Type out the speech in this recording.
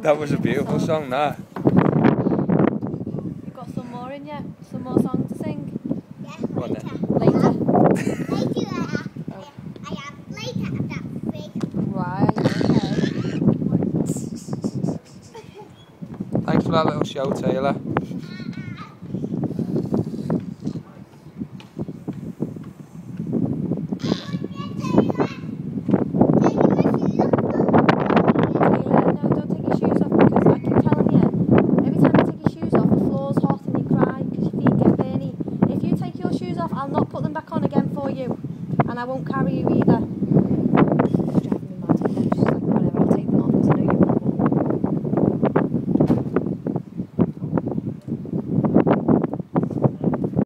That was a beautiful song, that. You've got some more in you? Some more songs to sing? Yeah, What later. Later? Later, I have later at that big. Right, okay. Thanks for that little show, Taylor. I'll not put them back on again for you, and I won't carry you either.